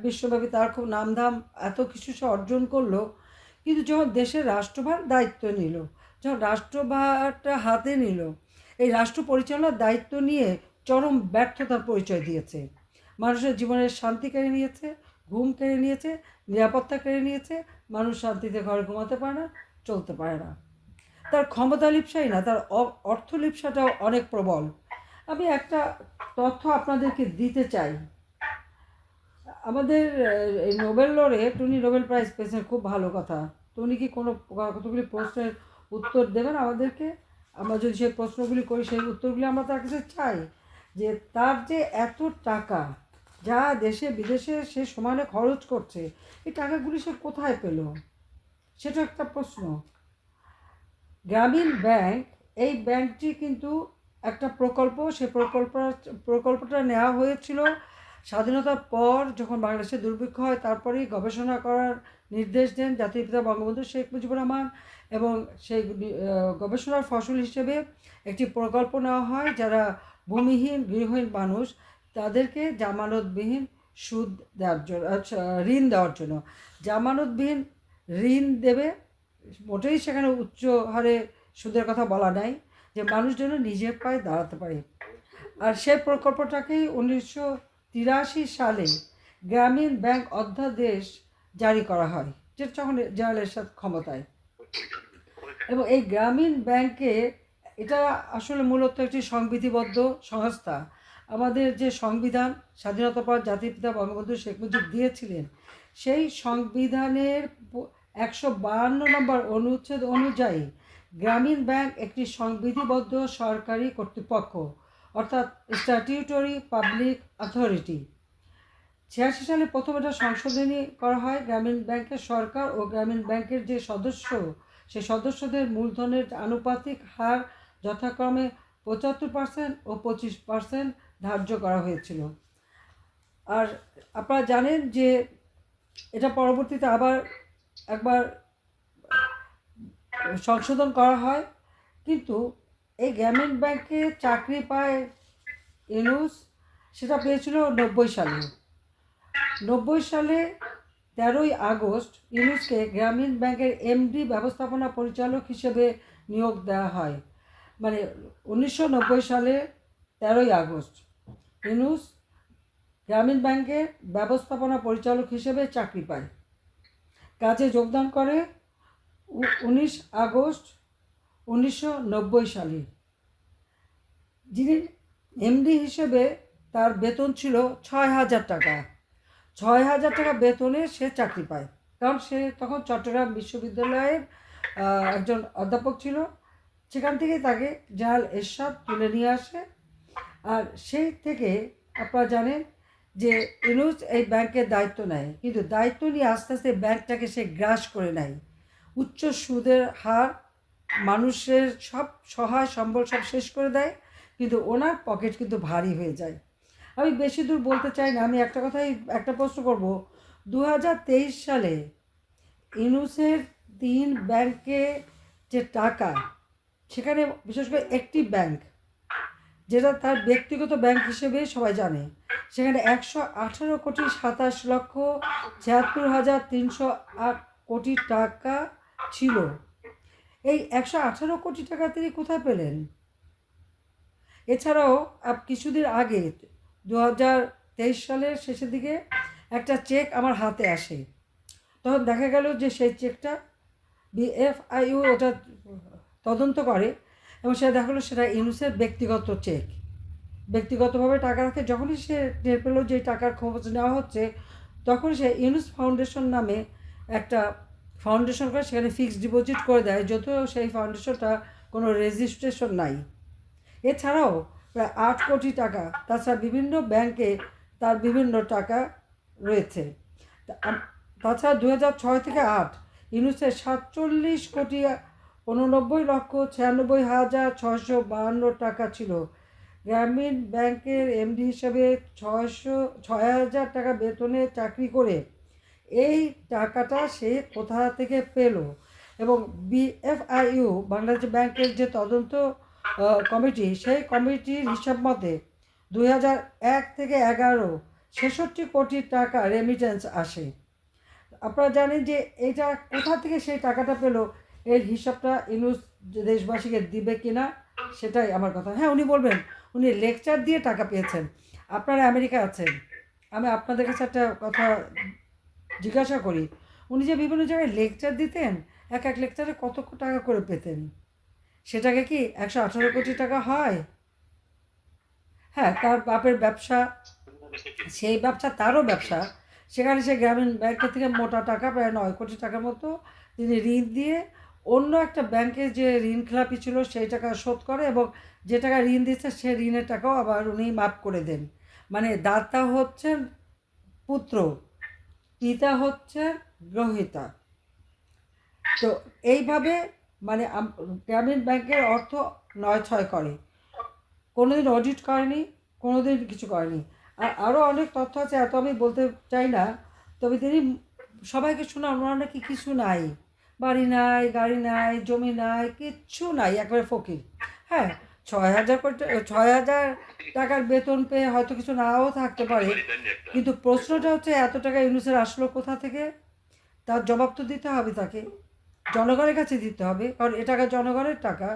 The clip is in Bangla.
বিশ্বব্যাপী তার খুব নামধাম, এত কিছু সে অর্জন করলো, কিন্তু যখন দেশের রাষ্ট্রভার দায়িত্ব নিল, যখন রাষ্ট্রভারটা হাতে নিল, এই রাষ্ট্র পরিচালনার দায়িত্ব নিয়ে চরম ব্যর্থতার পরিচয় দিয়েছে। মানুষের জীবনের শান্তি কেড়ে নিয়েছে, ঘুম কেড়ে নিয়েছে, নিরাপত্তা কেড়ে নিয়েছে। মানুষ শান্তিতে ঘরে ঘুমাতে পারে না, চলতে পারে না। তার ক্ষমতা লিপ্সাই না, তার অর্থ লিপ্সাটাও অনেক প্রবল। আমি একটা তথ্য আপনাদেরকে দিতে চাই। আমাদের এই নোবেল লরেট, উনি নোবেল প্রাইজ পেয়েছেন, খুব ভালো কথা। তো উনি কি কোনো কতগুলি প্রশ্নের উত্তর দেবেন আমাদেরকে? আমরা যদি সেই প্রশ্নগুলি করি, সেই উত্তরগুলি আমরা তার কাছে চাই। যে তার যে এত টাকা, যা দেশে বিদেশে সে সমানে খরচ করছে, এই টাকাগুলি সে কোথায় পেল? সেটা একটা প্রশ্ন। গ্রামীণ ব্যাংক, এই ব্যাংকটি কিন্তু একটা প্রকল্প। সে প্রকল্পটা নেওয়া হয়েছিল স্বাধীনতার পর, যখন বাংলাদেশে দুর্ভিক্ষ হয়। তারপরেই গবেষণা করার নির্দেশ দেন জাতির পিতা বঙ্গবন্ধু শেখ মুজিবুর রহমান, এবং সেই গবেষণার ফসল হিসেবে একটি প্রকল্প নেওয়া হয়, যারা ভূমিহীন গৃহহীন মানুষ, তাদেরকে জামানতবিহীন সুদ দেওয়ার জন্য, ঋণ দেওয়ার জন্য। জামানতবিহীন ঋণ দেবে, মোটেই সেখানে উচ্চ হারে সুদের কথা বলা নাই, যে মানুষ যেন নিজের পায়ে দাঁড়াতে পারে। আর সেই প্রকল্পটাকেই 1983 সালে গ্রামীণ ব্যাংক অধ্যাদেশ জারি করা হয়, যেটা তখন জেনারেল এরশাদ ক্ষমতায়। এবং এই গ্রামীণ ব্যাংকে, এটা আসলে মূলত একটি সংবিধিবদ্ধ সংস্থা। আমাদের যে সংবিধান স্বাধীনতার পর জাতির পিতা বঙ্গবন্ধু শেখ মুজিব দিয়েছিলেন, সেই সংবিধানের 152 নম্বর অনুচ্ছেদ অনুযায়ী গ্রামীণ ব্যাংক একটি সংবিধিবদ্ধ সরকারি কর্তৃপক্ষ, অর্থাৎ স্ট্যাটিউটরি পাবলিক অথরিটি। 86 সালে প্রথম এটা সংশোধনী করা হয়। গ্রামীণ ব্যাংকের সরকার ও গ্রামীণ ব্যাংকের যে সদস্য, সেই সদস্যদের মূলধনের আনুপাতিক হার যথাক্রমে 75% ও 25% ধার্য করা হয়েছিল। আর আপনারা জানেন যে এটা পরবর্তীতে আবার একবার সংশোধন করা হয়। কিন্তু এই গ্রামীণ ব্যাংকে চাকরি পায় ইউনূস, সেটা পেয়েছিল 90 সালে। 90 সালে 13ই আগস্ট ইউনূসকে গ্রামীণ ব্যাংকের এমডি, ব্যবস্থাপনা পরিচালক হিসেবে নিয়োগ দেওয়া হয়। মানে 1990 সালে 13ই আগস্ট ইউনূস গ্রামীণ ব্যাংকের ব্যবস্থাপনা পরিচালক হিসেবে চাকরি পায়। কাজে যোগদান করে 19 আগস্ট 1990 সালে। যিনি এমডি হিসেবে, তার বেতন ছিল 6,000 টাকা। 6,000 টাকা বেতনে সে চাকরি পায়, কারণ সে তখন চট্টগ্রাম বিশ্ববিদ্যালয়ের একজন অধ্যাপক ছিল। সেখান থেকেই তাকে জেনারেল এরশাদ তুলে নিয়ে আসে। আর সেই থেকে আপনারা জানেন যে ইউনূস এই ব্যাংকের দায়িত্ব নেয়, কিন্তু দায়িত্ব নিয়ে আস্তে আস্তে ব্যাংকটাকে সে গ্রাস করে নেয়। উচ্চ সুদের হার, মানুষের সব সহায় সম্বল সব শেষ করে দেয়, কিন্তু ওনার পকেট কিন্তু ভারী হয়ে যায়। আমি বেশি দূর বলতে চাই না, আমি একটা প্রশ্ন করব। 2023 সালে ইউনূসের 3 ব্যাংকে যে টাকা, সেখানে বিশেষ করে একটি ব্যাংক, যেটা তার ব্যক্তিগত ব্যাংক হিসেবে সবাই জানে, সেখানে 118,76,76,308 কোটি টাকা ছিল। এই 118 কোটি টাকা তিনি কোথায় পেলেন? এছাড়াও কিছুদিন আগে 2023 সালের শেষের দিকে একটা চেক আমার হাতে আসে। তখন দেখা গেল যে সেই চেকটা BFIU এটা তদন্ত করে, এবং সেটা দেখা গেলো সেটা ইউনূসের ব্যক্তিগত চেক। ব্যক্তিগতভাবে টাকা রাখে। যখনই সে টের পেল যে টাকার খোঁজ নেওয়া হচ্ছে, তখন সে ইউনূস ফাউন্ডেশন নামে একটা ফাউন্ডেশন করে, সেখানে ফিক্সড ডিপোজিট করে দেয়, যদিও সেই ফাউন্ডেশনটা কোনো রেজিস্ট্রেশন নাই। এছাড়াও প্রায় 8 কোটি টাকা, তাছাড়া বিভিন্ন ব্যাংকে তার বিভিন্ন টাকা রয়েছে। তাছাড়া 2006 থেকে 8 ইউনূসের 47,89,96,652 টাকা ছিল। গ্রামীণ ব্যাংকের এমডি হিসাবে 6,000 টাকা বেতনে চাকরি করে এই টাকাটা সে কোথা থেকে পেল? এবং BFIU, বাংলাদেশ ব্যাংকের যে তদন্ত কমিটি, সেই কমিটির হিসাব মতে 2001 থেকে 11 ৬৬ কোটি টাকা রেমিটেন্স আসে। আপনারা জানেন যে এইটা কোথা থেকে সেই টাকাটা পেলো, এর হিসাবটা ইউনূস দেশবাসীকে দিবে কিনা সেটাই আমার কথা। হ্যাঁ, উনি বলবেন উনি লেকচার দিয়ে টাকা পেয়েছেন। আপনারা আমেরিকা আছেন, আমি আপনাদের কাছে একটা কথা জিজ্ঞাসা করি, উনি যে বিভিন্ন জায়গায় লেকচার দিতেন, এক এক লেকচারে কত টাকা করে পেতেন? সেটাকে কি ১১৮ কোটি টাকা হয়? হ্যাঁ, তার বাপের ব্যবসা, সেই ব্যবসা তারও ব্যবসা। সেখানে সে গ্রামীণ ব্যাংকের থেকে মোটা টাকা প্রায় ৯ কোটি টাকার মতো তিনি ঋণ দিয়ে অন্য একটা ব্যাংকে যে ঋণ খেলাপি ছিল সেই টাকা শোধ করে, এবং যে টাকা ঋণ দিচ্ছে সে ঋণের টাকাও আবার উনি মাফ করে দেন। মানে দাতা হচ্ছেন পুত্র, পিতা হচ্ছেন গ্রহীতা। তো এইভাবে মানে গ্রামীণ ব্যাংকের অর্থ নয় ছয় করে, কোনোদিন অডিট করেনি, কোনোদিন কিছু করেনি। আর আরও অনেক তথ্য আছে, এত আমি বলতে চাই না। তবে তিনি সবাইকে শোনান ওনার নাকি কিছু নাই, বাড়ি নাই, গাড়ি নাই, জমি নাই, কিচ্ছু নাই, একবারে ফকির। হ্যাঁ, ৬,০০০ টাকার বেতন পেয়ে হয়তো কিছু নাও থাকতে পারে, কিন্তু প্রশ্নটা হচ্ছে এত টাকা ইউনূসের আসলো কোথা থেকে? তার জবাব তো দিতে হবে তাকে, জনগণের কাছে দিতে হবে, কারণ এ টাকা জনগণের টাকা।